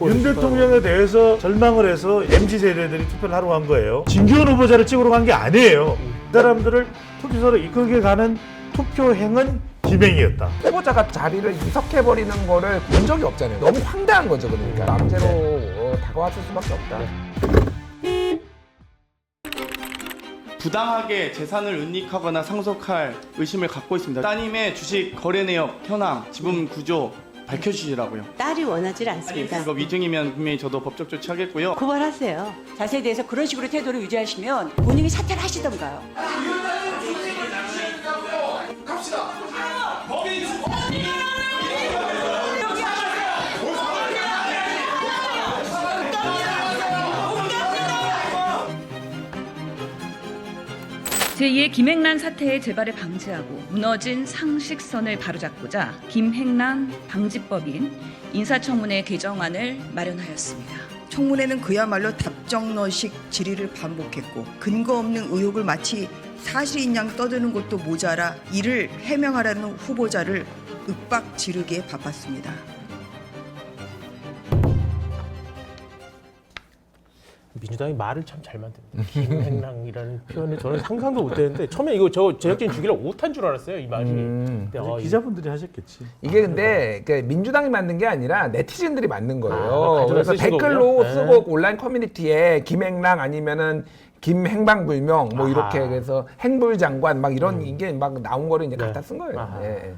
윤 대통령에 대해서 절망을 해서 MZ 세대들이 투표를 하러 간 거예요. 진기현 후보자를 찍으러 간 게 아니에요. 그 사람들을 투표소로 이끌게 가는 투표행은 김행이었다. 후보자가 자리를 이석해버리는 거를 본 적이 없잖아요. 너무 황당한 거죠, 그러니까. 남제로 다가왔을 수밖에 없다. 부당하게 재산을 은닉하거나 상속할 의심을 갖고 있습니다. 따님의 주식 거래 내역, 현황, 지분 구조 밝혀주시라고요. 딸이 원하지 않습니다. 이거 위증이면 분명히 저도 법적 조치하겠고요. 고발하세요. 자세에 대해서 그런 식으로 태도를 유지하시면 본인이 사퇴를 하시던가요. 제2의 김행란 사태의 재발을 방지하고 무너진 상식선을 바로잡고자 김행란 방지법인 인사청문회 개정안을 마련하였습니다. 청문회는 그야말로 답정너식 질의를 반복했고 근거 없는 의혹을 마치 사실인 양 떠드는 것도 모자라 이를 해명하라는 후보자를 윽박 지르기에 바빴습니다. 민주당이 말을 참 잘 만듭니다. 김행랑이라는 표현을 저는 상상도 못했는데 처음에 이거 저 제작진 주기를 오탄 줄 알았어요, 이 말이. 근데 기자분들이 하셨겠지. 이게 근데 민주당이 만든 게 아니라 네티즌들이 만든 거예요. 가져다 그래서 쓰신 댓글로 거군요. 쓰고 온라인 커뮤니티에 김행랑 아니면은 김행방불명 뭐 이렇게 해서 행불장관 막 이런 이게 막 나온 거를 이제 갖다 쓴 거예요. 예.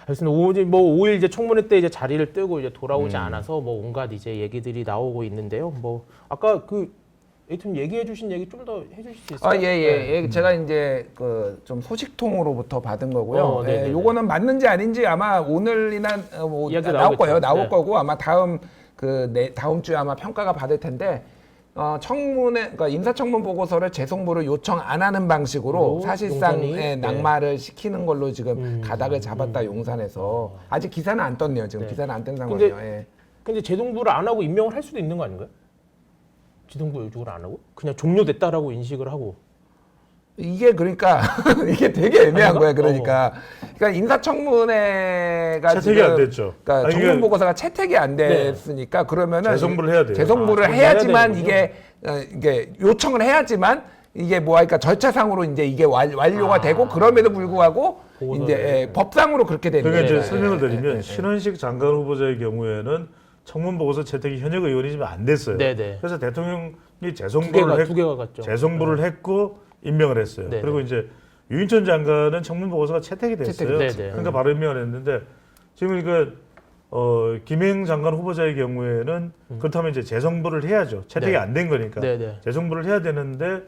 하여튼 5일 이제 청문회 때 이제 자리를 뜨고 이제 돌아오지 않아서 뭐 온갖 이제 얘기들이 나오고 있는데요. 뭐 아까 하여튼 얘기해 주신 얘기 좀 더 해주실 수 있어요? 예. 제가 이제 좀 소식통으로부터 받은 거고요. 네네네. 요거는 맞는지 아닌지 아마 오늘이나 뭐 이야기가 나올 거예요. 나올 네. 거고 아마 다음 주에 아마 평가가 받을 텐데 청문회, 그러니까 인사청문 보고서를 재송부를 요청 안 하는 방식으로 사실상 용산이? 낙마를 시키는 걸로 지금 가닥을 잡았다 용산에서 아직 기사는 안 떴네요. 지금 기사는 안 뜬 상황이에요. 근데 재송부를 안 하고 임명을 할 수도 있는 거 아닌가요? 지정부 요청을 안 하고 그냥 종료됐다라고 인식을 하고. 이게 그러니까 이게 되게 애매한 거예요. 그러니까 인사청문회가 채택이 안 됐죠. 그러니까 아니, 청문 보고서가 채택이 안 됐으니까 그러면은 재송부를 해야 돼요. 재송부를 해야지만 이게 요청을 해야지만 이게 그러니까 절차상으로 이제 이게 완료가 되고 그럼에도 불구하고 이제 법상으로 그렇게 되는 그러니까 거예요. 이제 설명을 드리면 신원식 장관 후보자의 경우에는 청문 보고서 채택이 현역 의원이지만 안 됐어요. 네네. 그래서 대통령이 두 개가 갔죠. 재송부를 했고 임명을 했어요. 네네. 그리고 이제 유인천 장관은 청문 보고서가 채택이 됐어요. 네네. 그러니까 바로 임명을 했는데 지금 그러니까 김행 장관 후보자의 경우에는 그렇다면 이제 재송부를 해야죠. 채택이 네. 안 된 거니까 네네. 재송부를 해야 되는데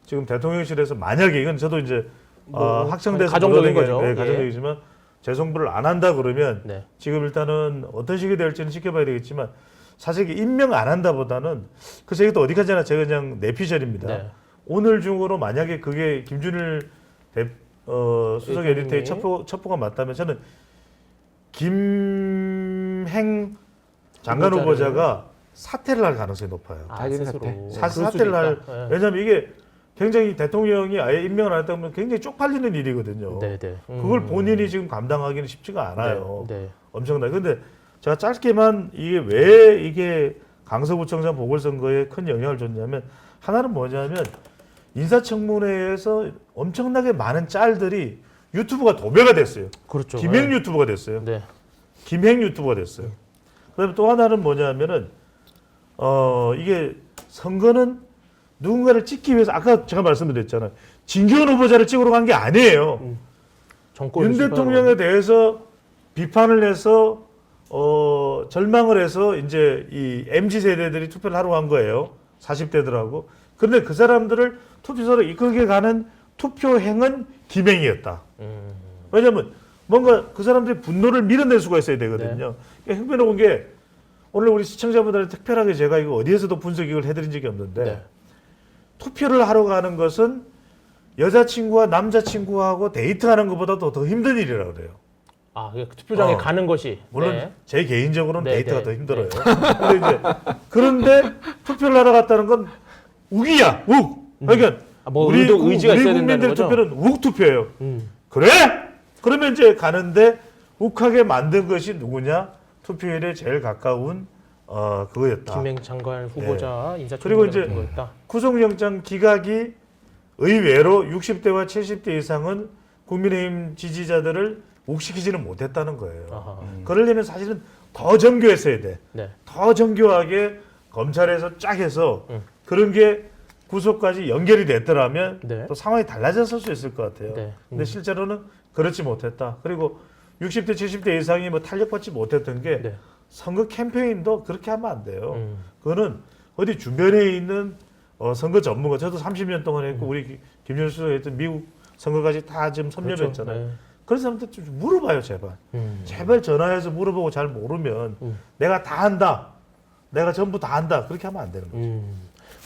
지금 대통령실에서 만약에 이건 저도 이제 확정돼서 가정적인 거죠. 네, 가정적이지만 재송부를 안 한다 그러면 네. 지금 일단은 어떤 식이 될지는 지켜봐야 되겠지만 사실 임명 안 한다보다는 그래서 이것도 어디까지나 제가 그냥 내피셜입니다. 네. 오늘 중으로 만약에 그게 김준일 수석 에디터의 첩보가 맞다면 저는 김행 장관 후보자가 사퇴를 할 가능성이 높아요. 사퇴를 할 왜냐하면 이게 굉장히 대통령이 아예 임명을 안 했다면 굉장히 쪽팔리는 일이거든요. 네네. 그걸 본인이 지금 감당하기는 쉽지가 않아요. 네. 엄청나게. 근데 제가 짧게만 이게 강서구청장 보궐선거에 큰 영향을 줬냐면 하나는 뭐냐면 인사청문회에서 엄청나게 많은 짤들이 유튜브가 도배가 됐어요. 그렇죠. 김행 유튜브가 됐어요. 네. 김행 유튜브가 됐어요. 그다음에 또 하나는 뭐냐면은 이게 선거는 누군가를 찍기 위해서 아까 제가 말씀드렸잖아요. 진기현 후보자를 찍으러 간 게 아니에요. 윤 대통령에 대해서 비판을 해서 절망을 해서 이제 이 MZ 세대들이 투표를 하러 간 거예요. 40대들하고. 그런데 그 사람들을 투표소로 이끌게 가는 투표행은 김행이었다. 왜냐하면 뭔가 그 사람들이 분노를 밀어낼 수가 있어야 되거든요. 그러니까 형편없은 게 오늘 우리 시청자분들한테 특별하게 제가 이거 어디에서도 분석을 해드린 적이 없는데 투표를 하러 가는 것은 여자친구와 남자친구하고 데이트하는 것보다도 더 힘든 일이라고 그래요. 투표장에 가는 것이 물론 제 개인적으로는 데이트가 더 힘들어요. 네. 그런데 투표를 하러 갔다는 건 욱이야, 욱. 그러니까 우리 의지가 있어야 된다는 국민들 거죠? 투표는 욱 투표예요. 그래? 그러면 이제 가는데 욱하게 만든 것이 누구냐? 투표일에 제일 가까운 그거였다. 김행 장관 후보자 인사청문회 그리고 이제 같은 거였다. 구속영장 기각이 의외로 60대와 70대 이상은 국민의힘 지지자들을 욱시키지는 못했다는 거예요. 아하. 그러려면 사실은 더 정교했어야 돼. 네. 더 정교하게 검찰에서 쫙 해서 그런 게 구속까지 연결이 됐더라면 네. 또 상황이 달라졌을 수 있을 것 같아요. 네. 근데 실제로는 그렇지 못했다. 그리고 60대, 70대 이상이 뭐 탄력받지 못했던 게 네. 선거 캠페인도 그렇게 하면 안 돼요. 그거는 어디 주변에 있는 선거 전문가, 저도 30년 동안 했고 우리 김준수 수석이 했던 미국 선거까지 다 지금 섭렵했잖아요. 그렇죠. 네. 그런 사람들 좀 물어봐요, 제발. 제발 전화해서 물어보고 잘 모르면 내가 다 한다. 내가 전부 다 한다. 그렇게 하면 안 되는 거죠.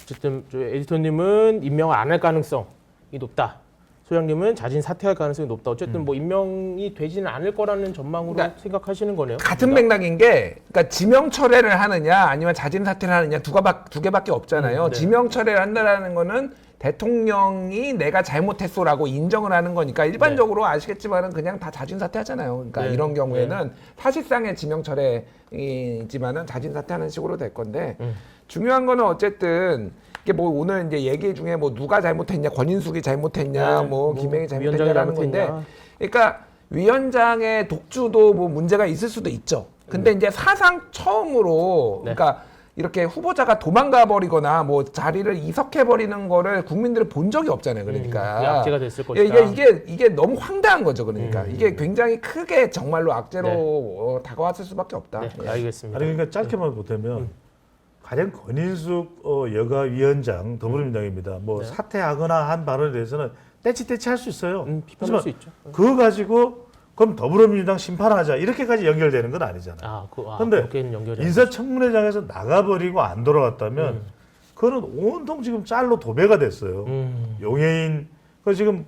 어쨌든 저 에디터님은 임명을 안 할 가능성이 높다. 소장님은 자진 사퇴할 가능성이 높다. 어쨌든 뭐 임명이 되지는 않을 거라는 전망으로 그러니까 생각하시는 거네요. 같은 맥락인 게, 그러니까 지명 철회를 하느냐 아니면 자진 사퇴를 하느냐 두 개밖에 없잖아요. 네. 지명 철회를 한다라는 거는 대통령이 내가 잘못했소라고 인정을 하는 거니까 일반적으로 아시겠지만은 그냥 다 자진 사퇴하잖아요. 그러니까 네. 이런 경우에는 사실상의 지명 철회이지만은 자진 사퇴하는 식으로 될 건데 중요한 거는 어쨌든 이게 뭐 오늘 이제 얘기 중에 뭐 누가 잘못했냐, 권인숙이 잘못했냐, 네. 뭐 뭐 김행이 위원장이 잘못했냐라는 건데, 잘못했냐. 그러니까 위원장의 독주도 뭐 문제가 있을 수도 있죠. 근데 이제 사상 처음으로 네. 그러니까 이렇게 후보자가 도망가 버리거나 뭐 자리를 이석해 버리는 거를 국민들은 본 적이 없잖아요. 그러니까 그게 악재가 됐을 것이다. 이게 너무 황당한 거죠. 그러니까 이게 굉장히 크게 정말로 악재로 네. 다가왔을 수밖에 없다. 네, 예. 알겠습니다. 아니 그러니까 짧게만 보태면 가령 권인숙 여가위원장 더불어민주당입니다. 뭐 네. 사퇴하거나 한 발언에 대해서는 떼치떼치 할 수 있어요. 비판할 수 있죠. 그거 가지고 그럼 더불어민주당 심판하자 이렇게까지 연결되는 건 아니잖아요. 근데 근데 그렇게는 연결이 인사청문회장에서 나가버리고 안 돌아왔다면 그거는 온통 지금 짤로 도배가 됐어요. 용해인 그 지금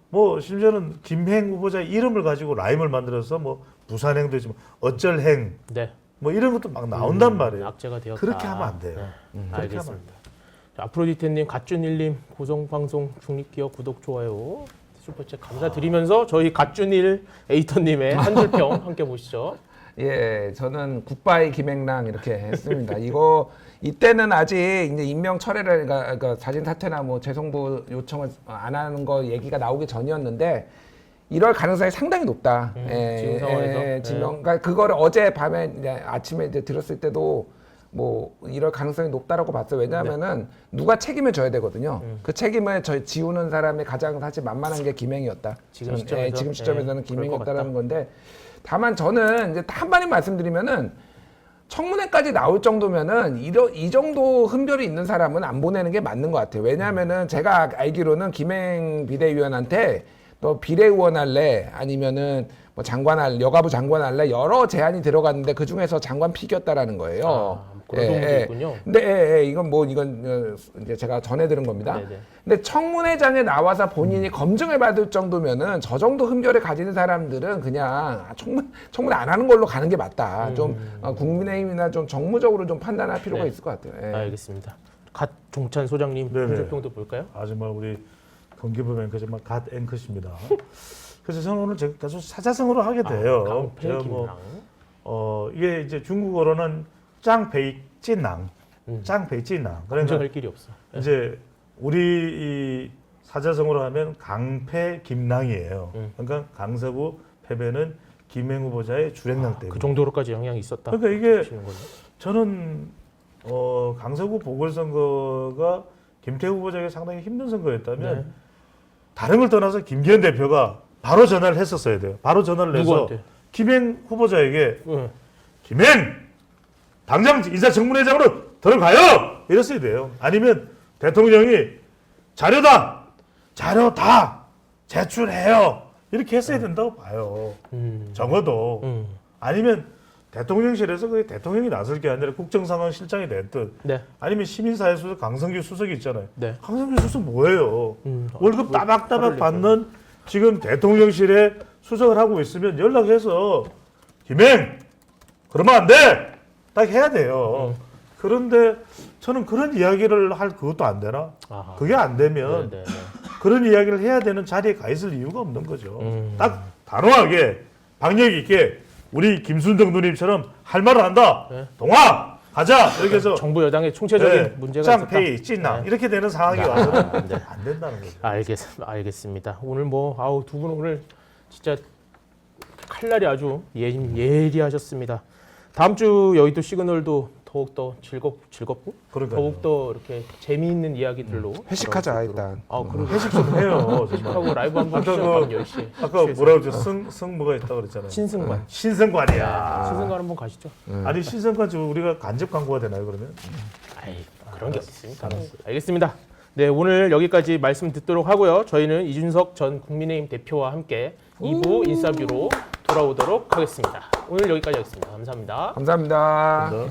뭐 심지어는 김행 후보자 이름을 가지고 라임을 만들어서 뭐 부산행도 있지만 어쩔행 네. 뭐 이런 것도 막 나온단 말이에요. 악재가 되었다. 그렇게 하면 안 돼요. 네. 그렇게 알겠습니다. 자, 아프로디테님, 갓준일님, 고성방송 중립기업 구독 좋아요 슈퍼챗 감사드리면서 저희 갓준일 에이터님의 한 줄평 함께 보시죠. 예, 저는 굿바이 김행랑 이렇게 했습니다. 이때는 아직 이제 임명 철회를 그러니까 자진 사퇴나 뭐 재송부 요청을 안 하는 거 얘기가 나오기 전이었는데 이럴 가능성이 상당히 높다. 지금 상황에서. 그러니까 그거를 어제 밤에 이제 아침에 이제 들었을 때도 뭐 이럴 가능성이 높다라고 봤어요. 왜냐하면은 누가 책임을 져야 되거든요. 그 책임을 지우는 사람이 가장 사실 만만한 게 김행이었다. 지금 시점에서? 지금 시점에서는 그럴 것 김행이었다라는 건데 다만 저는 이제 한마디 말씀드리면은 청문회까지 나올 정도면은 이 정도 흠결이 있는 사람은 안 보내는 게 맞는 것 같아요. 왜냐하면은 제가 알기로는 김행 비대위원한테 너 비례의원 할래 아니면은 뭐 여가부 장관 할래 여러 제안이 들어갔는데 그 중에서 장관 픽이었다라는 거예요. 그런 소문도 있군요. 근데 이건 이제 제가 전해 들은 겁니다. 네네. 근데 청문회장에 나와서 본인이 검증을 받을 정도면은 저 정도 흠결을 가지는 사람들은 그냥 청문회 안 하는 걸로 가는 게 맞다. 좀 국민의힘이나 좀 정무적으로 좀 판단할 필요가 네. 있을 것 같아요. 예. 알겠습니다. 갓 종찬 소장님 네네. 한 줄평도 볼까요? 아 정말 우리 경기부 앵커 정말 갓 앵커십니다. 그래서 저는 오늘 계속 사자성어로 하게 돼요. 강패 제가 김랑. 이게 이제 중국어로는 짱베이찐낭, 짱베이찐낭. 그러니까 검증할 길이 없어. 이제 우리 이 사자성어로 하면 강패 김낭이에요. 그러니까 강서구 패배는 김행 후보자의 주랭랑 때문에. 그 정도로까지 영향이 있었다. 그러니까 이게 보시는 거죠? 저는 강서구 보궐선거가 김태우 후보자에게 상당히 힘든 선거였다면 네. 다른 걸 떠나서 김기현 대표가 바로 전화를 했었어야 돼요. 바로 전화를 해서 누구한테? 김행 후보자에게 네. 김행 당장 인사청문회장으로 들어가요 이랬어야 돼요. 아니면 대통령이 자료 다 제출해요 이렇게 했어야 된다고 봐요. 적어도 아니면 대통령실에서 그 대통령이 나설 게 아니라 국정상황실장이 됐든 네. 아니면 시민사회수석 강성규 수석이 있잖아요. 네. 강성규 수석 뭐예요? 월급 뭐, 따박따박 화를 받는 지금 대통령실에 수석을 하고 있으면 연락해서 김행 그러면 안 돼! 딱 해야 돼요. 그런데 저는 그런 이야기를 할 그것도 안 되나? 아하. 그게 안 되면 네. 그런 이야기를 해야 되는 자리에 가 있을 이유가 없는 거죠. 딱 단호하게 박력 있게 우리 김순정 누님처럼 할 말을 한다. 네. 동아 가자 이렇게 해서 정부 여당의 총체적인 네, 문제가 있었다. 짱페이 찐낭 네. 이렇게 되는 상황이 와서는 네. 안 된다는 거죠. 알겠습니다. 오늘 뭐 아우 두 분 오늘 진짜 칼날이 아주 예리하셨습니다. 다음 주 여의도 시그널도 더욱더 즐겁고 그러니까요. 더욱더 이렇게 재미있는 이야기들로 회식하자 일단. 그리고 회식 좀 해요. 회식하고 정말. 라이브 한번 아까 하죠. 그- 밤 10시에. 아까 뭐라고 그랬죠? 승무가 있다고 그랬잖아요. 신승관. 신승관이야. 신승관 한번 가시죠. 아니 신승관 좀 우리가 간접 광고가 되나요 그러면? 아이, 그런 게 어딨습니까? 알겠습니다. 네, 오늘 여기까지 말씀 듣도록 하고요. 저희는 이준석 전 국민의힘 대표와 함께 2부 인사뷰로 돌아오도록 하겠습니다. 오늘 여기까지 하겠습니다. 감사합니다. 감사합니다. 그래서